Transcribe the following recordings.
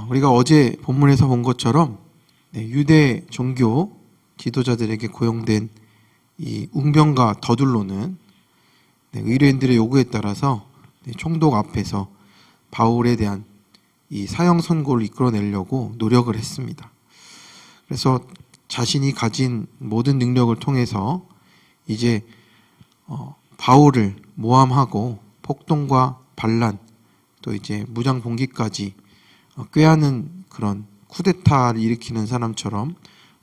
우리가 어제 본문에서 본 것처럼 유대 종교 지도자들에게 고용된 이 웅변과 더둘로는 의뢰인들의 요구에 따라서 총독 앞에서 바울에 대한 이 사형 선고를 이끌어내려고 노력을 했습니다. 그래서 자신이 가진 모든 능력을 통해서 이제 바울을 모함하고 폭동과 반란 또 이제 무장 봉기까지 꾀하는 그런 쿠데타를 일으키는 사람처럼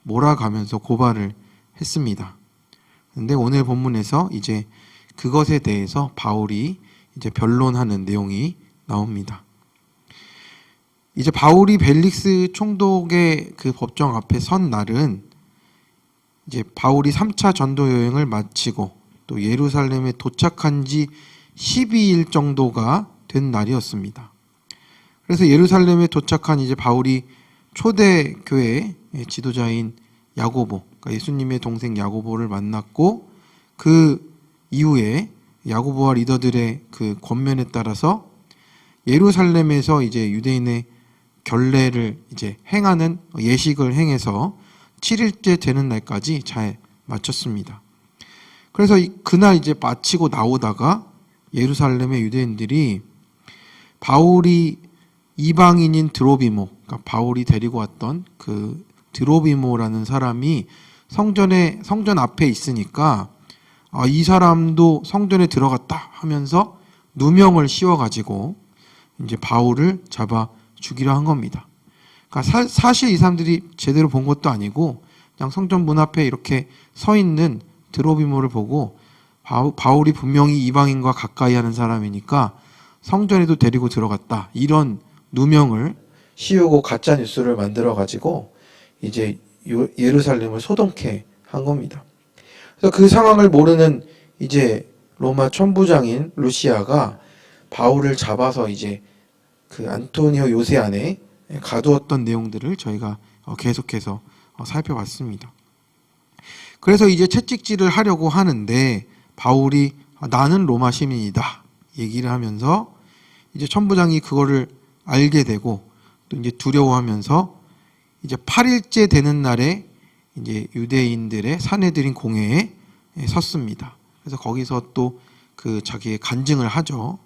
몰아가면서 고발을 했습니다. 그런데 오늘 본문에서 이제 그것에 대해서 바울이 이제 변론하는 내용이 나옵니다. 이제 바울이 벨릭스 총독의 그 법정 앞에 선 날은 이제 바울이 3차 전도 여행을 마치고 또 예루살렘에 도착한 지 12일 정도가 된 날이었습니다. 그래서 예루살렘에 도착한 이제 바울이 초대 교회 지도자인 야고보, 그러니까 예수님의 동생 야고보를 만났고 그 이후에 야고보와 리더들의 그 권면에 따라서 예루살렘에서 이제 유대인의 결례를 이제 행하는 예식을 행해서 7일째 되는 날까지 잘 마쳤습니다. 그래서 그날 이제 마치고 나오다가 예루살렘의 유대인들이 바울이 이방인인 드로비모, 그러니까 바울이 데리고 왔던 그 드로비모라는 사람이 성전 앞에 있으니까 이 사람도 성전에 들어갔다 하면서 누명을 씌워가지고 이제 바울을 잡아 죽이려 한 겁니다. 그러니까 사실 이 사람들이 제대로 본 것도 아니고 그냥 성전 문 앞에 이렇게 서 있는 드로비모를 보고 바울이 분명히 이방인과 가까이 하는 사람이니까 성전에도 데리고 들어갔다, 이런 누명을 씌우고 가짜 뉴스를 만들어 가지고 이제 예루살렘을 소동케 한 겁니다. 그래서 그 상황을 모르는 이제 로마 천부장인 루시아가 바울을 잡아서 이제 그 안토니오 요새 안에 가두었던 내용들을 저희가 계속해서 살펴봤습니다. 그래서 이제 채찍질을 하려고 하는데 바울이 나는 로마 시민이다 얘기를 하면서 이제 천부장이 그거를 알게 되고 또 이제 두려워하면서 이제 8일째 되는 날에 이제 유대인들의 사내들인 공회에 섰습니다. 그래서 거기서 또 그 자기의 간증을 하죠.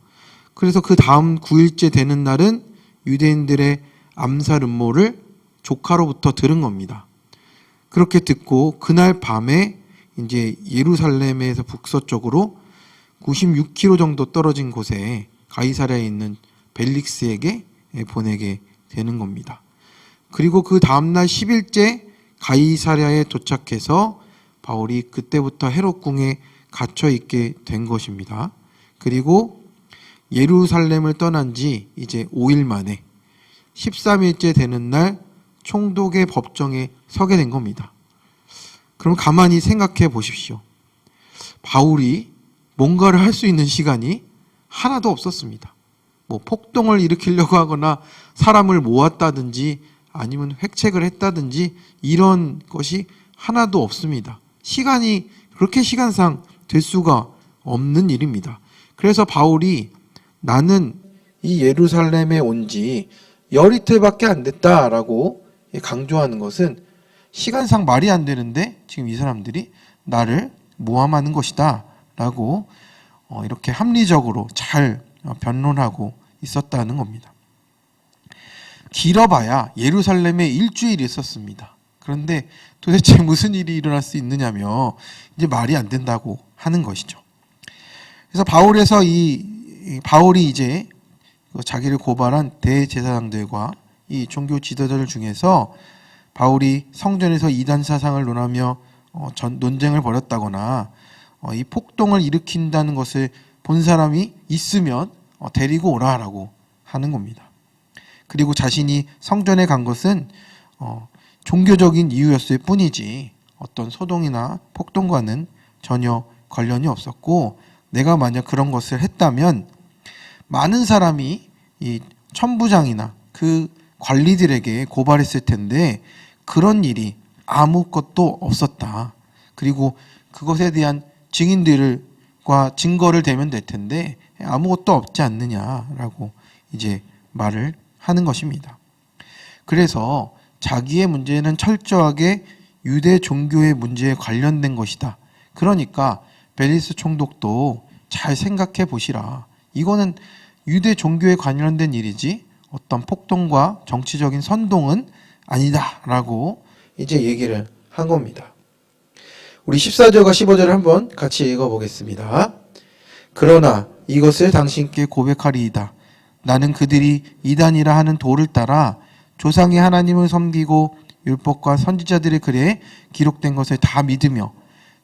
그래서 그 다음 9일째 되는 날은 유대인들의 암살 음모를 조카로부터 들은 겁니다. 그렇게 듣고 그날 밤에 이제 예루살렘에서 북서쪽으로 96km 정도 떨어진 곳에 가이사랴에 있는 벨릭스에게 보내게 되는 겁니다. 그리고 그 다음날 10일째 가이사랴에 도착해서 바울이 그때부터 헤롯궁에 갇혀 있게 된 것입니다. 그리고 예루살렘을 떠난 지 이제 5일 만에 13일째 되는 날 총독의 법정에 서게 된 겁니다. 그럼 가만히 생각해 보십시오. 바울이 뭔가를 할 수 있는 시간이 하나도 없었습니다. 뭐 폭동을 일으키려고 하거나 사람을 모았다든지 아니면 획책을 했다든지 이런 것이 하나도 없습니다. 시간이 그렇게 시간상 될 수가 없는 일입니다. 그래서 바울이 나는 이 예루살렘에 온 지 열이틀밖에 안 됐다라고 강조하는 것은 시간상 말이 안 되는데 지금 이 사람들이 나를 모함하는 것이다 라고 이렇게 합리적으로 잘 변론하고 있었다는 겁니다. 길어봐야 예루살렘에 일주일이 있었습니다. 그런데 도대체 무슨 일이 일어날 수 있느냐며 이제 말이 안 된다고 하는 것이죠. 그래서 바울이 이제 자기를 고발한 대제사장들과 이 종교 지도자들 중에서 바울이 성전에서 이단 사상을 논하며 논쟁을 벌였다거나 이 폭동을 일으킨다는 것을 본 사람이 있으면 데리고 오라라고 하는 겁니다. 그리고 자신이 성전에 간 것은 종교적인 이유였을 뿐이지 어떤 소동이나 폭동과는 전혀 관련이 없었고, 내가 만약 그런 것을 했다면 많은 사람이 이 천부장이나 그 관리들에게 고발했을 텐데 그런 일이 아무것도 없었다. 그리고 그것에 대한 증인들과 증거를 대면 될 텐데 아무것도 없지 않느냐라고 이제 말을 하는 것입니다. 그래서 자기의 문제는 철저하게 유대 종교의 문제에 관련된 것이다. 그러니까 벨리스 총독도 잘 생각해 보시라. 이거는 유대 종교에 관련된 일이지 어떤 폭동과 정치적인 선동은 아니다라고 이제 얘기를 한 겁니다. 우리 14절과 15절을 한번 같이 읽어보겠습니다. 그러나 이것을 당신께 고백하리이다. 나는 그들이 이단이라 하는 도를 따라 조상의 하나님을 섬기고 율법과 선지자들의 글에 기록된 것을 다 믿으며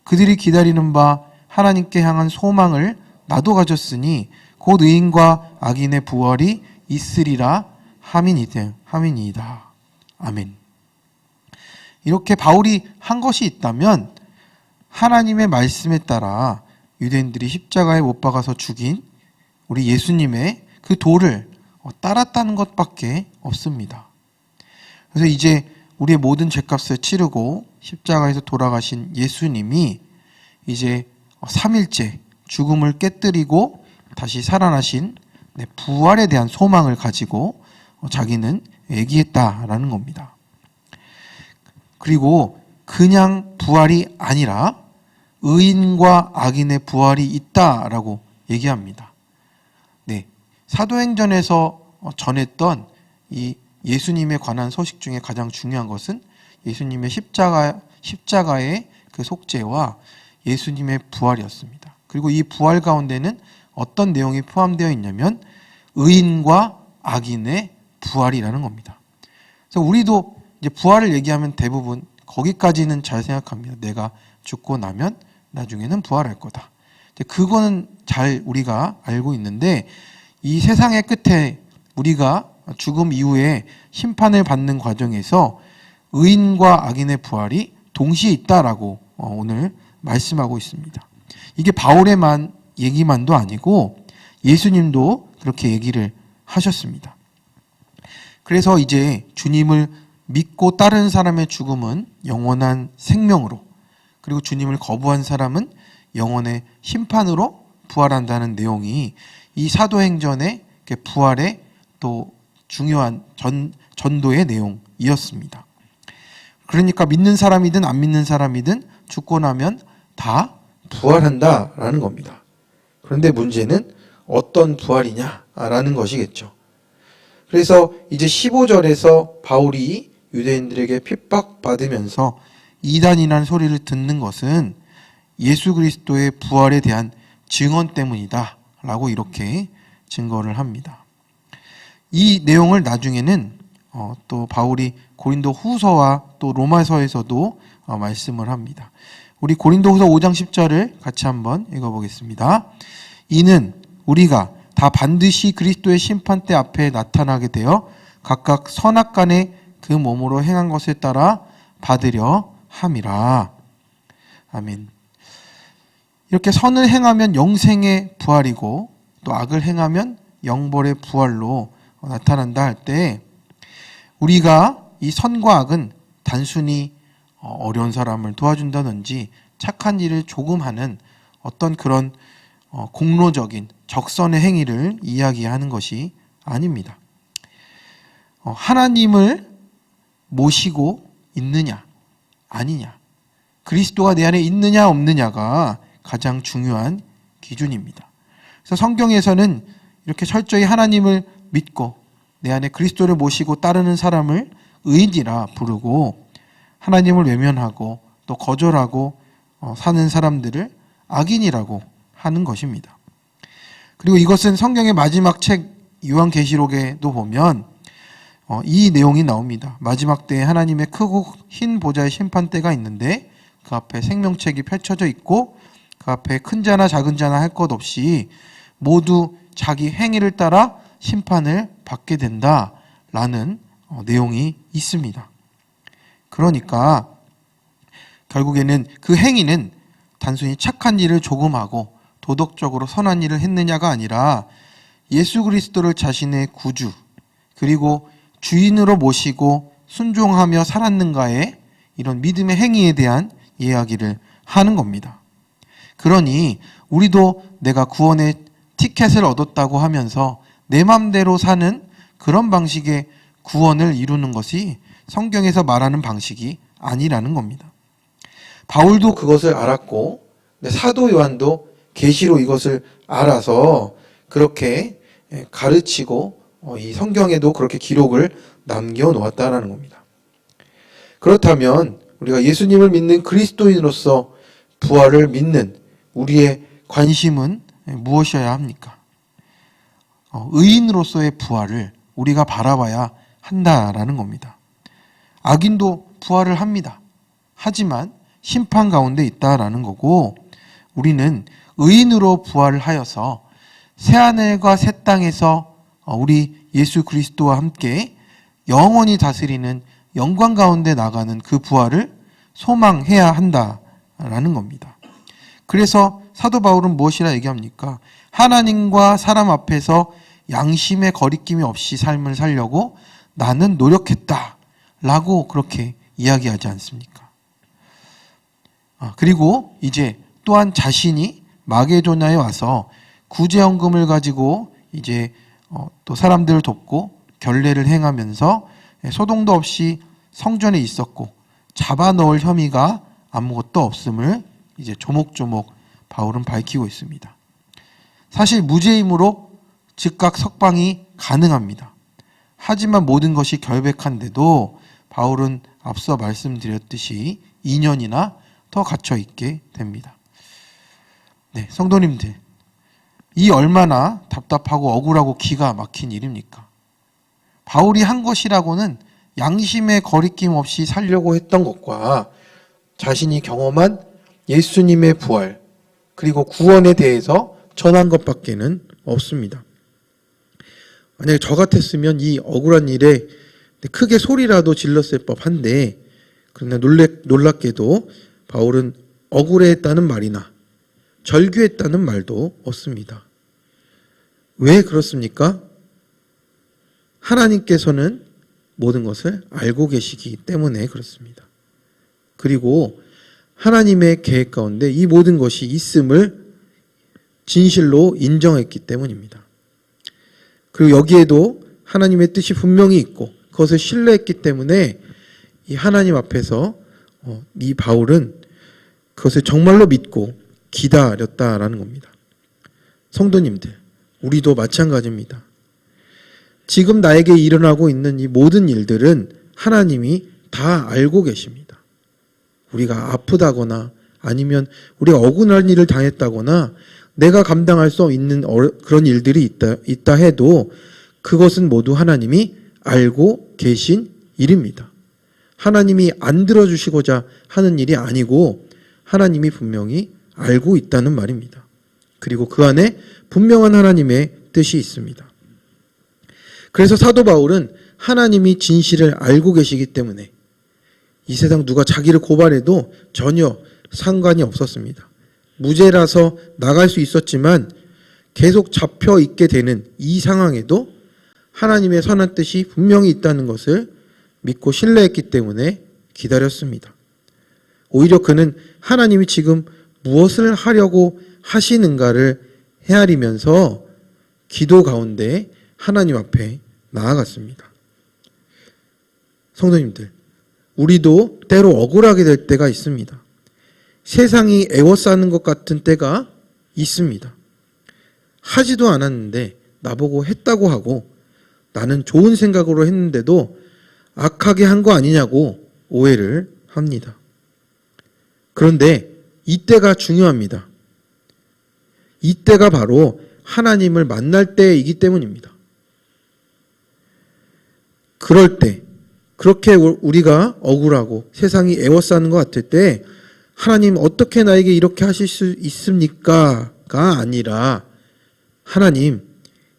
그들이 기다리는 바 하나님께 향한 소망을 나도 가졌으니 곧 의인과 악인의 부활이 있으리라 함이니이다. 아멘. 이렇게 바울이 한 것이 있다면 하나님의 말씀에 따라 유대인들이 십자가에 못 박아서 죽인 우리 예수님의 그 도를 따랐다는 것밖에 없습니다. 그래서 이제 우리의 모든 죄값을 치르고 십자가에서 돌아가신 예수님이 이제 3일째 죽음을 깨뜨리고 다시 살아나신 부활에 대한 소망을 가지고 자기는 얘기했다라는 겁니다. 그리고 그냥 부활이 아니라 의인과 악인의 부활이 있다라고 얘기합니다. 네, 사도행전에서 전했던 이 예수님에 관한 소식 중에 가장 중요한 것은 예수님의 십자가의 그 속죄와 예수님의 부활이었습니다. 그리고 이 부활 가운데는 어떤 내용이 포함되어 있냐면 의인과 악인의 부활이라는 겁니다. 그래서 우리도 이제 부활을 얘기하면 대부분 거기까지는 잘 생각합니다. 내가 죽고 나면 나중에는 부활할 거다. 그거는 잘 우리가 알고 있는데 이 세상의 끝에 우리가 죽음 이후에 심판을 받는 과정에서 의인과 악인의 부활이 동시에 있다라고 오늘 말씀하고 있습니다. 이게 바울의 얘기만도 아니고 예수님도 그렇게 얘기를 하셨습니다. 그래서 이제 주님을 믿고 따르는 사람의 죽음은 영원한 생명으로, 그리고 주님을 거부한 사람은 영원의 심판으로 부활한다는 내용이 이 사도행전의 부활의 또 중요한 전도의 내용이었습니다. 그러니까 믿는 사람이든 안 믿는 사람이든 죽고 나면 다 부활한다라는 겁니다. 그런데 문제는 어떤 부활이냐라는 것이겠죠. 그래서 이제 15절에서 바울이 유대인들에게 핍박받으면서 이단이라는 소리를 듣는 것은 예수 그리스도의 부활에 대한 증언 때문이다 라고 이렇게 증거를 합니다. 이 내용을 나중에는 또 바울이 고린도 후서와 또 로마서에서도 말씀을 합니다. 우리 고린도 후서 5장 10절을 같이 한번 읽어보겠습니다. 이는 우리가 다 반드시 그리스도의 심판대 앞에 나타나게 되어 각각 선악간에 그 몸으로 행한 것에 따라 받으려 함이라. 아멘. 이렇게 선을 행하면 영생의 부활이고 또 악을 행하면 영벌의 부활로 나타난다 할 때 우리가 이 선과 악은 단순히 어려운 사람을 도와준다든지 착한 일을 조금 하는 어떤 그런 공로적인 적선의 행위를 이야기하는 것이 아닙니다. 하나님을 모시고 있느냐 아니냐, 그리스도가 내 안에 있느냐 없느냐가 가장 중요한 기준입니다. 그래서 성경에서는 이렇게 철저히 하나님을 믿고 내 안에 그리스도를 모시고 따르는 사람을 의인이라 부르고 하나님을 외면하고 또 거절하고 사는 사람들을 악인이라고 하는 것입니다. 그리고 이것은 성경의 마지막 책 요한계시록에도 보면 이 내용이 나옵니다. 마지막 때에 하나님의 크고 흰 보좌의 심판대가 있는데 그 앞에 생명책이 펼쳐져 있고 그 앞에 큰 자나 작은 자나 할 것 없이 모두 자기 행위를 따라 심판을 받게 된다라는 내용이 있습니다. 그러니까 결국에는 그 행위는 단순히 착한 일을 조금 하고 도덕적으로 선한 일을 했느냐가 아니라 예수 그리스도를 자신의 구주 그리고 주인으로 모시고 순종하며 살았는가의 이런 믿음의 행위에 대한 이야기를 하는 겁니다. 그러니 우리도 내가 구원의 티켓을 얻었다고 하면서 내 맘대로 사는 그런 방식의 구원을 이루는 것이 성경에서 말하는 방식이 아니라는 겁니다. 바울도 그것을 알았고 사도 요한도 계시로 이것을 알아서 그렇게 가르치고 이 성경에도 그렇게 기록을 남겨놓았다라는 겁니다. 그렇다면 우리가 예수님을 믿는 그리스도인으로서 부활을 믿는 우리의 관심은 무엇이어야 합니까? 의인으로서의 부활을 우리가 바라봐야 한다라는 겁니다. 악인도 부활을 합니다. 하지만 심판 가운데 있다라는 거고, 우리는 의인으로 부활을 하여서 새하늘과 새 땅에서 우리 예수 그리스도와 함께 영원히 다스리는 영광 가운데 나가는 그 부활을 소망해야 한다라는 겁니다. 그래서 사도 바울은 무엇이라 얘기합니까? 하나님과 사람 앞에서 양심의 거리낌이 없이 삶을 살려고 나는 노력했다 라고 그렇게 이야기하지 않습니까? 그리고 이제 또한 자신이 마게도냐에 와서 구제헌금을 가지고 이제 또 사람들을 돕고 결례를 행하면서 소동도 없이 성전에 있었고 잡아넣을 혐의가 아무것도 없음을 이제 조목조목 바울은 밝히고 있습니다. 사실 무죄임으로 즉각 석방이 가능합니다. 하지만 모든 것이 결백한데도 바울은 앞서 말씀드렸듯이 2년이나 더 갇혀 있게 됩니다. 네, 성도님들, 이 얼마나 답답하고 억울하고 기가 막힌 일입니까? 바울이 한 것이라고는 양심의 거리낌 없이 살려고 했던 것과 자신이 경험한 예수님의 부활 그리고 구원에 대해서 전한 것밖에는 없습니다. 만약에 저 같았으면 이 억울한 일에 크게 소리라도 질렀을 법한데, 그러나 놀랍게도 바울은 억울해했다는 말이나 절규했다는 말도 없습니다. 왜 그렇습니까? 하나님께서는 모든 것을 알고 계시기 때문에 그렇습니다. 그리고 하나님의 계획 가운데 이 모든 것이 있음을 진실로 인정했기 때문입니다. 그리고 여기에도 하나님의 뜻이 분명히 있고 그것을 신뢰했기 때문에 이 하나님 앞에서 이 바울은 그것을 정말로 믿고 기다렸다라는 겁니다. 성도님들, 우리도 마찬가지입니다. 지금 나에게 일어나고 있는 이 모든 일들은 하나님이 다 알고 계십니다. 우리가 아프다거나 아니면 우리가 억울한 일을 당했다거나 내가 감당할 수 있는 그런 일들이 있다 해도 그것은 모두 하나님이 알고 계신 일입니다. 하나님이 안 들어주시고자 하는 일이 아니고 하나님이 분명히 알고 있다는 말입니다. 그리고 그 안에 분명한 하나님의 뜻이 있습니다. 그래서 사도 바울은 하나님이 진실을 알고 계시기 때문에 이 세상 누가 자기를 고발해도 전혀 상관이 없었습니다. 무죄라서 나갈 수 있었지만 계속 잡혀 있게 되는 이 상황에도 하나님의 선한 뜻이 분명히 있다는 것을 믿고 신뢰했기 때문에 기다렸습니다. 오히려 그는 하나님이 지금 무엇을 하려고 하시는가를 헤아리면서 기도 가운데 하나님 앞에 나아갔습니다. 성도님들, 우리도 때로 억울하게 될 때가 있습니다. 세상이 애워싸는 것 같은 때가 있습니다. 하지도 않았는데 나보고 했다고 하고 나는 좋은 생각으로 했는데도 악하게 한 거 아니냐고 오해를 합니다. 그런데 이때가 중요합니다. 이때가 바로 하나님을 만날 때이기 때문입니다. 그럴 때, 그렇게 우리가 억울하고 세상이 애워싸는 것 같을 때 하나님 어떻게 나에게 이렇게 하실 수 있습니까?가 아니라 하나님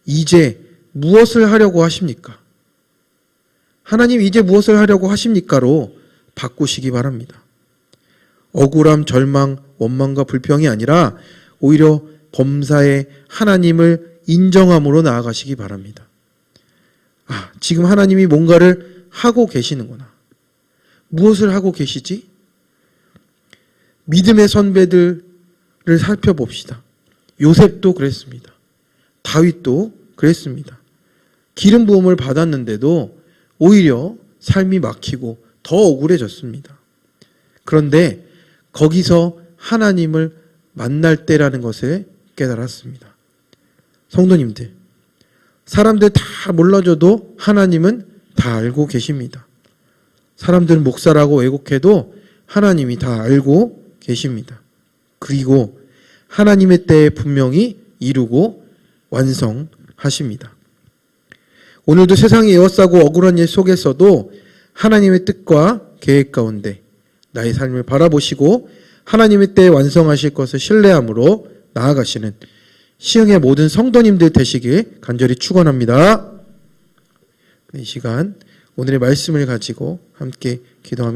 이제 무엇을 하려고 하십니까? 하나님 이제 무엇을 하려고 하십니까?로 바꾸시기 바랍니다. 억울함, 절망, 원망과 불평이 아니라 오히려 범사에 하나님을 인정함으로 나아가시기 바랍니다. 지금 하나님이 뭔가를 하고 계시는구나. 무엇을 하고 계시지? 믿음의 선배들을 살펴봅시다. 요셉도 그랬습니다. 다윗도 그랬습니다. 기름 부음을 받았는데도 오히려 삶이 막히고 더 억울해졌습니다. 그런데 거기서 하나님을 만날 때라는 것을 깨달았습니다. 성도님들, 사람들 다 몰라줘도 하나님은 다 알고 계십니다. 사람들은 목사라고 왜곡해도 하나님이 다 알고 계십니다. 그리고 하나님의 때에 분명히 이루고 완성하십니다. 오늘도 세상이 에워싸고 억울한 일 속에서도 하나님의 뜻과 계획 가운데 나의 삶을 바라보시고 하나님의 때에 완성하실 것을 신뢰함으로 나아가시는 시흥의 모든 성도님들 되시길 간절히 축원합니다. 이 시간 오늘의 말씀을 가지고 함께 기도하며